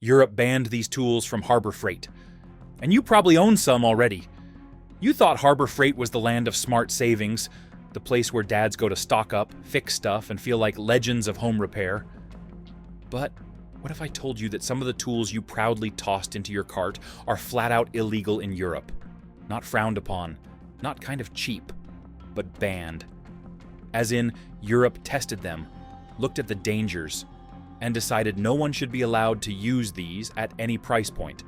Europe banned these tools from Harbor Freight. And you probably own some already. You thought Harbor Freight was the land of smart savings, the place where dads go to stock up, fix stuff, and feel like legends of home repair. But what if I told you that some of the tools you proudly tossed into your cart are flat out illegal in Europe? Not frowned upon, not kind of cheap, but banned. As in, Europe tested them, looked at the dangers, and decided no one should be allowed to use these at any price point.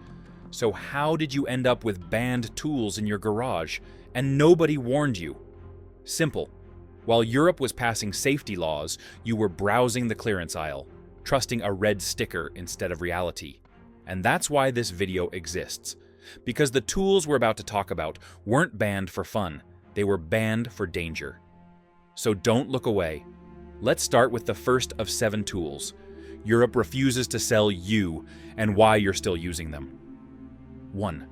So how did you end up with banned tools in your garage, and nobody warned you? Simple. While Europe was passing safety laws, you were browsing the clearance aisle, trusting a red sticker instead of reality. And that's why this video exists. Because the tools we're about to talk about weren't banned for fun, they were banned for danger. So don't look away. Let's start with the first of 7 tools. Europe refuses to sell you and why you're still using them. 1.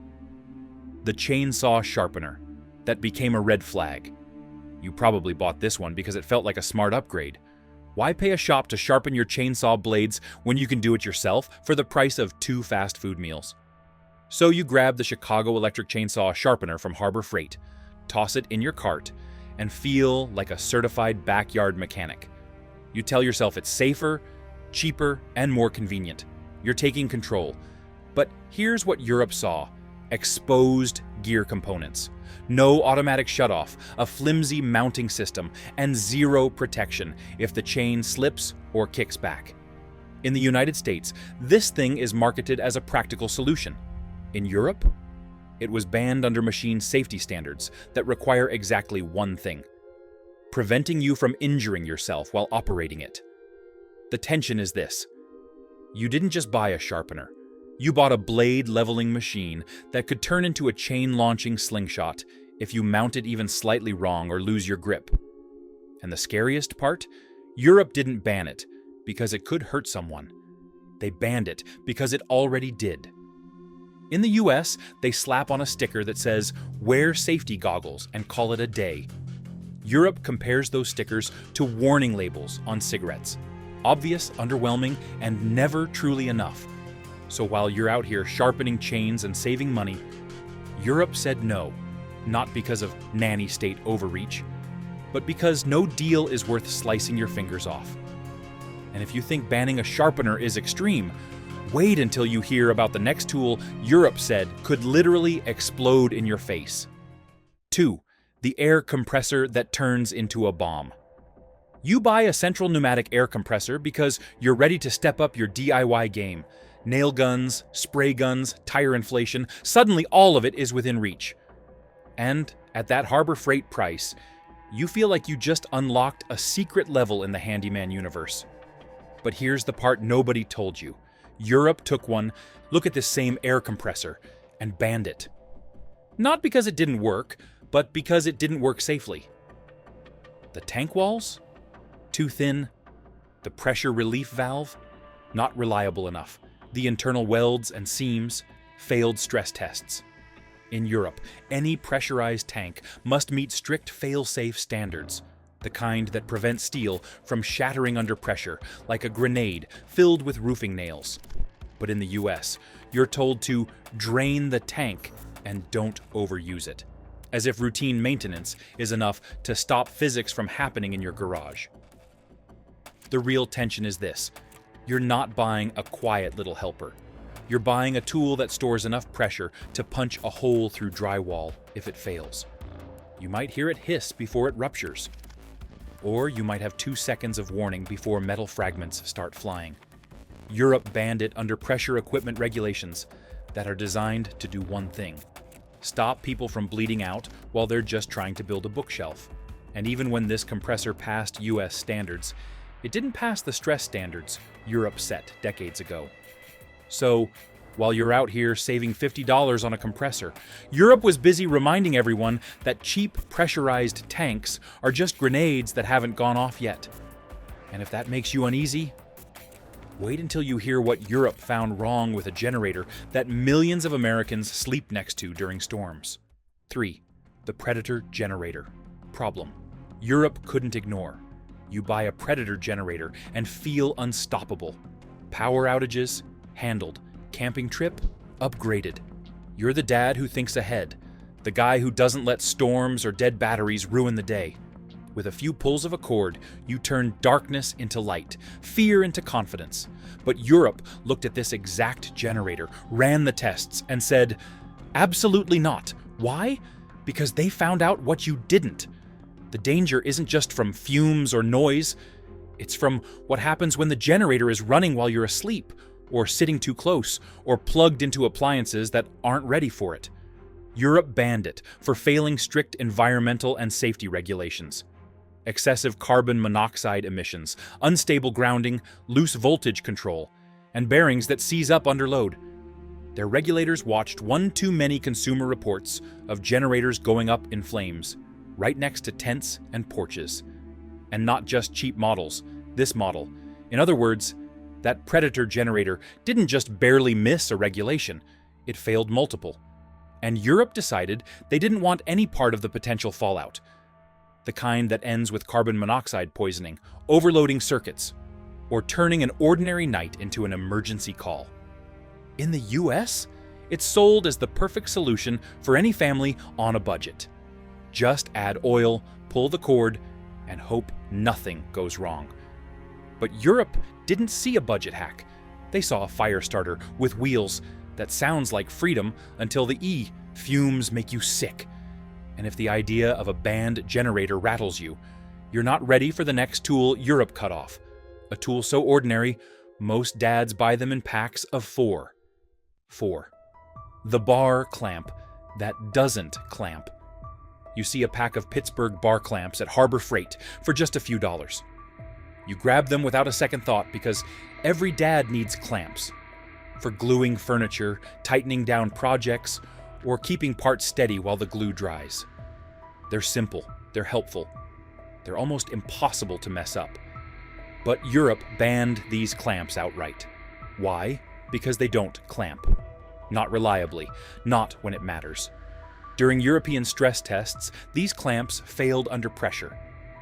The chainsaw sharpener. That became a red flag. You probably bought this one because it felt like a smart upgrade. Why pay a shop to sharpen your chainsaw blades when you can do it yourself for the price of 2 fast food meals? So you grab the Chicago electric chainsaw sharpener from Harbor Freight, toss it in your cart, and feel like a certified backyard mechanic. You tell yourself it's safer, cheaper, and more convenient. You're taking control. But here's what Europe saw: exposed gear components. No automatic shutoff, a flimsy mounting system, and zero protection if the chain slips or kicks back. In the United States, this thing is marketed as a practical solution. In Europe, it was banned under machine safety standards that require exactly one thing: preventing you from injuring yourself while operating it. The tension is this: you didn't just buy a sharpener. You bought a blade-leveling machine that could turn into a chain-launching slingshot if you mount it even slightly wrong or lose your grip. And the scariest part? Europe didn't ban it because it could hurt someone. They banned it because it already did. In the US, they slap on a sticker that says, "Wear safety goggles," and call it a day. Europe compares those stickers to warning labels on cigarettes. Obvious, underwhelming, and never truly enough. So while you're out here sharpening chains and saving money, Europe said no, not because of nanny state overreach, but because no deal is worth slicing your fingers off. And if you think banning a sharpener is extreme, wait until you hear about the next tool Europe said could literally explode in your face. 2. The air compressor that turns into a bomb. You buy a central pneumatic air compressor because you're ready to step up your DIY game. Nail guns, spray guns, tire inflation, suddenly all of it is within reach. And at that Harbor Freight price, you feel like you just unlocked a secret level in the handyman universe. But here's the part nobody told you. Europe took one look at this same air compressor and banned it. Not because it didn't work, but because it didn't work safely. The tank walls? Too thin. The pressure relief valve? Not reliable enough. The internal welds and seams? Failed stress tests. In Europe, any pressurized tank must meet strict fail-safe standards, the kind that prevent steel from shattering under pressure like a grenade filled with roofing nails. But in the US, you're told to drain the tank and don't overuse it, as if routine maintenance is enough to stop physics from happening in your garage. The real tension is this: you're not buying a quiet little helper. You're buying a tool that stores enough pressure to punch a hole through drywall if it fails. You might hear it hiss before it ruptures. Or you might have 2 seconds of warning before metal fragments start flying. Europe banned it under pressure equipment regulations that are designed to do one thing: stop people from bleeding out while they're just trying to build a bookshelf. And even when this compressor passed US standards, it didn't pass the stress standards Europe set decades ago. So, while you're out here saving $50 on a compressor, Europe was busy reminding everyone that cheap pressurized tanks are just grenades that haven't gone off yet. And if that makes you uneasy, wait until you hear what Europe found wrong with a generator that millions of Americans sleep next to during storms. 3. The Predator generator. Problem: Europe couldn't ignore. You buy a Predator generator and feel unstoppable. Power outages? Handled. camping trip upgraded. You're the dad who thinks ahead, the guy who doesn't let storms or dead batteries ruin the day. With a few pulls of a cord, you turn darkness into light, fear into confidence. But Europe looked at this exact generator, ran the tests, and said, absolutely not. Why? Because they found out what you didn't. The danger isn't just from fumes or noise. It's from what happens when the generator is running while you're asleep, or sitting too close, or plugged into appliances that aren't ready for it. Europe banned it for failing strict environmental and safety regulations. Excessive carbon monoxide emissions, unstable grounding, loose voltage control, and bearings that seize up under load. Their regulators watched one too many consumer reports of generators going up in flames, right next to tents and porches. And not just cheap models, this model. In other words, that Predator generator didn't just barely miss a regulation, it failed multiple. And Europe decided they didn't want any part of the potential fallout. The kind that ends with carbon monoxide poisoning, overloading circuits, or turning an ordinary night into an emergency call. In the US, it's sold as the perfect solution for any family on a budget. Just add oil, pull the cord, and hope nothing goes wrong. But Europe didn't see a budget hack. They saw a fire starter with wheels that sounds like freedom until the E, fumes make you sick. And if the idea of a banned generator rattles you, you're not ready for the next tool Europe cut off. A tool so ordinary, most dads buy them in packs of 4. 4. The bar clamp that doesn't clamp. You see a pack of Pittsburgh bar clamps at Harbor Freight for just a few dollars. You grab them without a second thought because every dad needs clamps. For gluing furniture, tightening down projects, or keeping parts steady while the glue dries. They're simple, they're helpful, they're almost impossible to mess up. But Europe banned these clamps outright. Why? Because they don't clamp. Not reliably, not when it matters. During European stress tests, these clamps failed under pressure.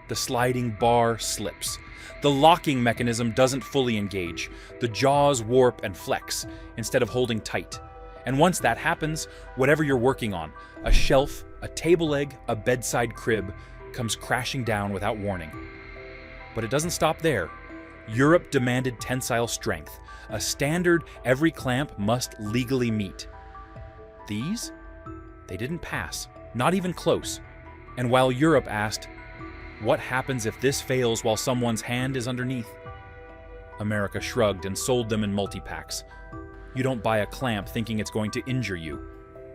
The sliding bar slips. The locking mechanism doesn't fully engage. The jaws warp and flex instead of holding tight. And once that happens, whatever you're working on, a shelf, a table leg, a bedside crib, comes crashing down without warning. But it doesn't stop there. Europe demanded tensile strength, a standard every clamp must legally meet. These? They didn't pass, not even close. And while Europe asked, what happens if this fails while someone's hand is underneath? America shrugged and sold them in multi-packs. You don't buy a clamp thinking it's going to injure you.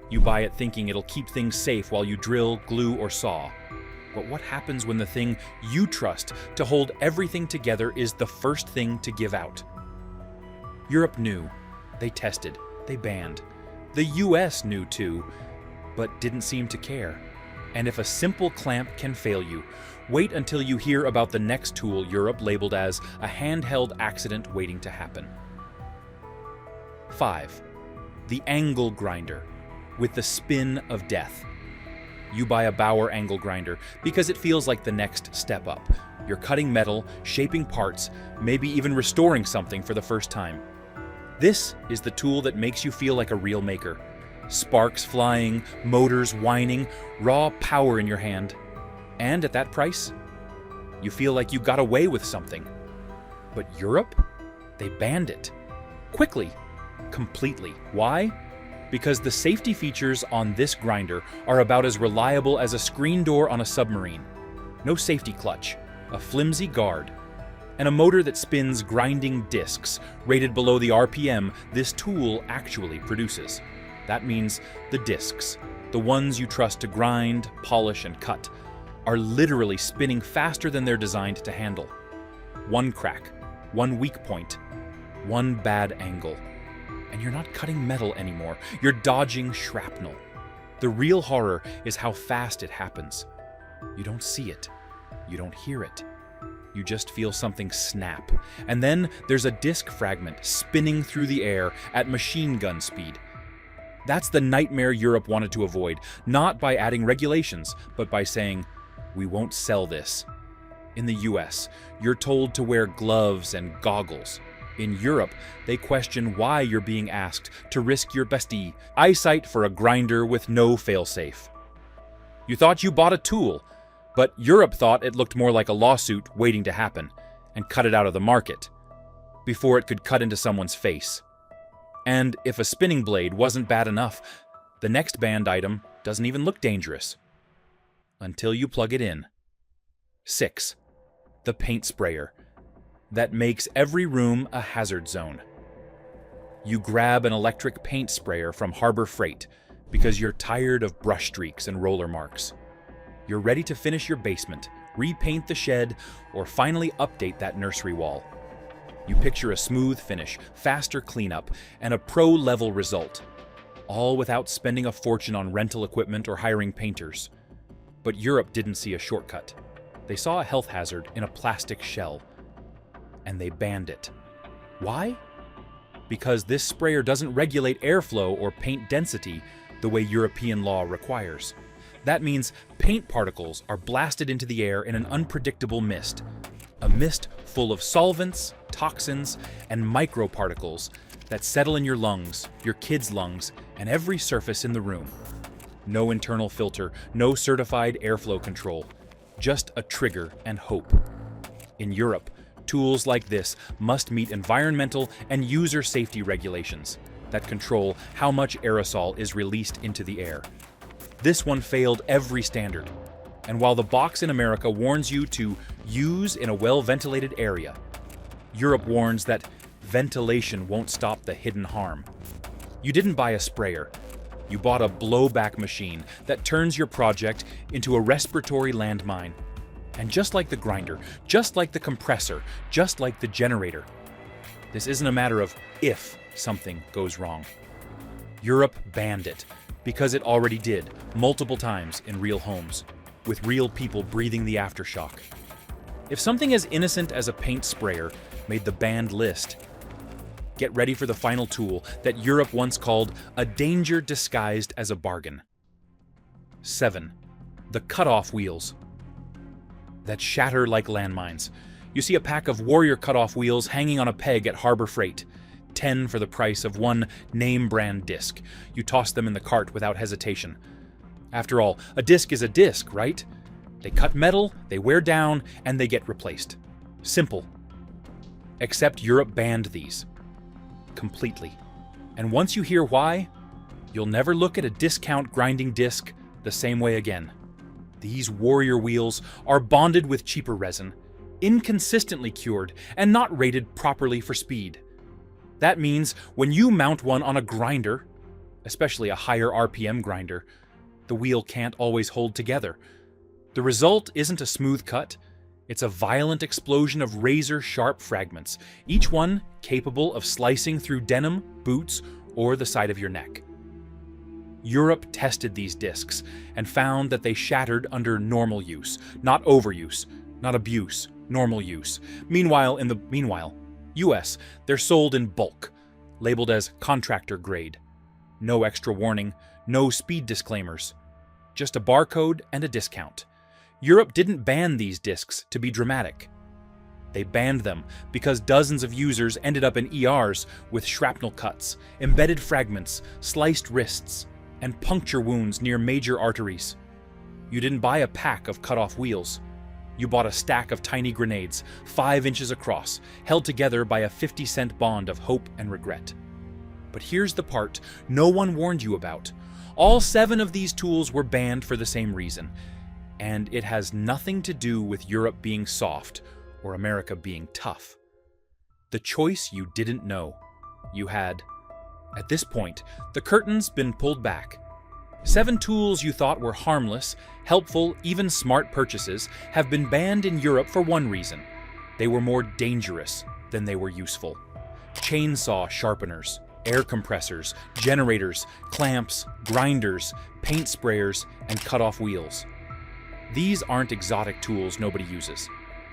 You buy it thinking it'll keep things safe while you drill, glue, or saw. But what happens when the thing you trust to hold everything together is the first thing to give out? Europe knew. They tested. They banned. The US knew too, but didn't seem to care. And if a simple clamp can fail you, wait until you hear about the next tool Europe labeled as a handheld accident waiting to happen. 5. The angle grinder, with the spin of death. You buy a Bauer angle grinder because it feels like the next step up. You're cutting metal, shaping parts, maybe even restoring something for the first time. This is the tool that makes you feel like a real maker. Sparks flying, motors whining, raw power in your hand. And at that price, you feel like you got away with something. But Europe? They banned it. Quickly. Completely. Why? Because the safety features on this grinder are about as reliable as a screen door on a submarine. No safety clutch, a flimsy guard, and a motor that spins grinding discs rated below the RPM this tool actually produces. That means the discs, the ones you trust to grind, polish, and cut, are literally spinning faster than they're designed to handle. One crack, one weak point, one bad angle. And you're not cutting metal anymore. You're dodging shrapnel. The real horror is how fast it happens. You don't see it. You don't hear it. You just feel something snap. And then there's a disc fragment spinning through the air at machine gun speed. That's the nightmare Europe wanted to avoid, not by adding regulations, but by saying, we won't sell this. In the US, you're told to wear gloves and goggles. In Europe, they question why you're being asked to risk your bestie eyesight for a grinder with no failsafe. You thought you bought a tool, but Europe thought it looked more like a lawsuit waiting to happen, and cut it out of the market before it could cut into someone's face. And if a spinning blade wasn't bad enough, the next banned item doesn't even look dangerous. Until you plug it in. 6. The paint sprayer. That makes every room a hazard zone. You grab an electric paint sprayer from Harbor Freight because you're tired of brush streaks and roller marks. You're ready to finish your basement, repaint the shed, or finally update that nursery wall. You picture a smooth finish, faster cleanup, and a pro-level result, all without spending a fortune on rental equipment or hiring painters. But Europe didn't see a shortcut. They saw a health hazard in a plastic shell, and they banned it. Why? Because this sprayer doesn't regulate airflow or paint density the way European law requires. That means paint particles are blasted into the air in an unpredictable mist. A mist full of solvents, toxins, and microparticles that settle in your lungs, your kids' lungs, and every surface in the room. No internal filter, no certified airflow control, just a trigger and hope. In Europe, tools like this must meet environmental and user safety regulations that control how much aerosol is released into the air. This one failed every standard. And while the box in America warns you to use in a well-ventilated area, Europe warns that ventilation won't stop the hidden harm. You didn't buy a sprayer. You bought a blowback machine that turns your project into a respiratory landmine. And just like the grinder, just like the compressor, just like the generator, this isn't a matter of if something goes wrong. Europe banned it because it already did multiple times in real homes, with real people breathing the aftershock. If something as innocent as a paint sprayer made the banned list, get ready for the final tool that Europe once called a danger disguised as a bargain. 7. The cutoff wheels that shatter like landmines. You see a pack of Warrior cutoff wheels hanging on a peg at Harbor Freight. 10 for the price of one name-brand disc. You toss them in the cart without hesitation. After all, a disc is a disc, right? They cut metal, they wear down, and they get replaced. Simple. Except Europe banned these. Completely. And once you hear why, you'll never look at a discount grinding disc the same way again. These Warrior wheels are bonded with cheaper resin, inconsistently cured, and not rated properly for speed. That means when you mount one on a grinder, especially a higher RPM grinder, the wheel can't always hold together. The result isn't a smooth cut, it's a violent explosion of razor-sharp fragments, each one capable of slicing through denim, boots, or the side of your neck. Europe tested these discs and found that they shattered under normal use, not overuse, not abuse, normal use. Meanwhile, in the US, they're sold in bulk, labeled as contractor grade. No extra warning, no speed disclaimers, just a barcode and a discount. Europe didn't ban these discs to be dramatic. They banned them because dozens of users ended up in ERs with shrapnel cuts, embedded fragments, sliced wrists, and puncture wounds near major arteries. You didn't buy a pack of cut-off wheels. You bought a stack of tiny grenades, 5 inches across, held together by a 50-cent bond of hope and regret. But here's the part no one warned you about. All 7 of these tools were banned for the same reason. And it has nothing to do with Europe being soft or America being tough. The choice you didn't know you had. At this point, the curtain's been pulled back. 7 tools you thought were harmless, helpful, even smart purchases have been banned in Europe for one reason. They were more dangerous than they were useful. Chainsaw sharpeners, air compressors, generators, clamps, grinders, paint sprayers, and cut-off wheels. These aren't exotic tools nobody uses.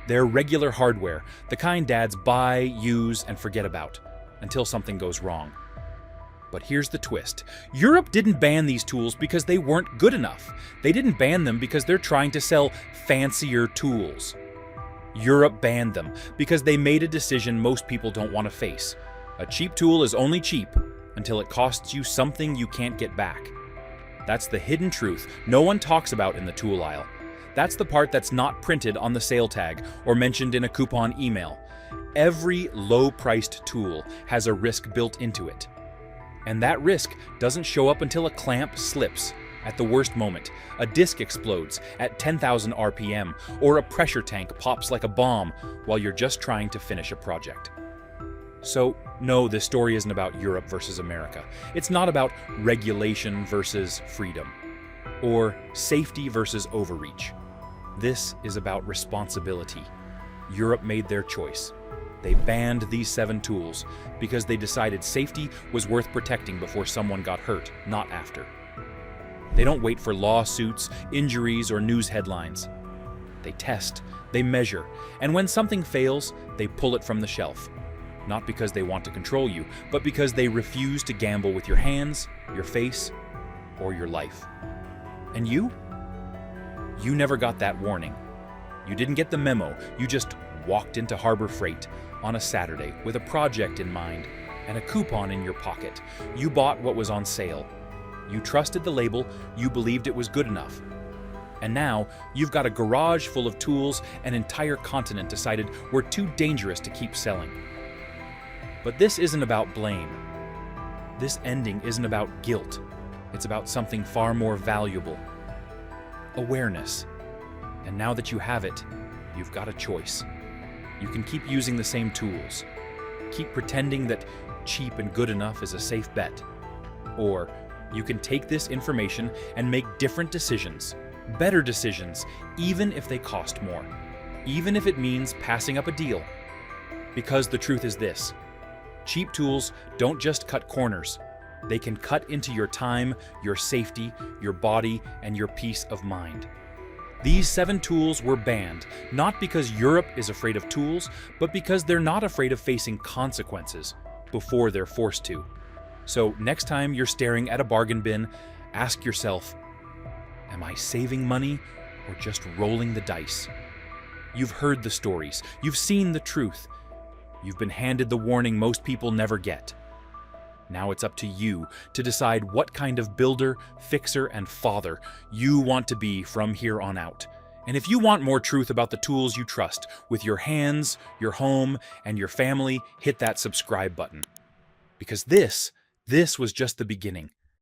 They're regular hardware, the kind dads buy, use, and forget about, until something goes wrong. But here's the twist. Europe didn't ban these tools because they weren't good enough. They didn't ban them because they're trying to sell fancier tools. Europe banned them because they made a decision most people don't want to face. A cheap tool is only cheap until it costs you something you can't get back. That's the hidden truth no one talks about in the tool aisle. That's the part that's not printed on the sale tag or mentioned in a coupon email. Every low-priced tool has a risk built into it. And that risk doesn't show up until a clamp slips at the worst moment, a disc explodes at 10,000 RPM, or a pressure tank pops like a bomb while you're just trying to finish a project. So, no, this story isn't about Europe versus America. It's not about regulation versus freedom, or safety versus overreach. This is about responsibility. Europe made their choice. They banned these 7 tools because they decided safety was worth protecting before someone got hurt, not after. They don't wait for lawsuits, injuries, or news headlines. They test, they measure, and when something fails, they pull it from the shelf. Not because they want to control you, but because they refuse to gamble with your hands, your face, or your life. And you? You never got that warning. You didn't get the memo. You just walked into Harbor Freight on a Saturday with a project in mind and a coupon in your pocket. You bought what was on sale. You trusted the label. You believed it was good enough. And now you've got a garage full of tools an entire continent decided were too dangerous to keep selling. But this isn't about blame. This ending isn't about guilt. It's about something far more valuable. Awareness. And now that you have it, you've got a choice. You can keep using the same tools. Keep pretending that cheap and good enough is a safe bet. Or you can take this information and make different decisions, better decisions, even if they cost more, even if it means passing up a deal. Because the truth is this: cheap tools don't just cut corners. They can cut into your time, your safety, your body, and your peace of mind. These 7 tools were banned, not because Europe is afraid of tools, but because they're not afraid of facing consequences before they're forced to. So next time you're staring at a bargain bin, ask yourself, am I saving money or just rolling the dice? You've heard the stories. You've seen the truth. You've been handed the warning most people never get. Now it's up to you to decide what kind of builder, fixer, and father you want to be from here on out. And if you want more truth about the tools you trust with your hands, your home, and your family, hit that subscribe button. Because this was just the beginning.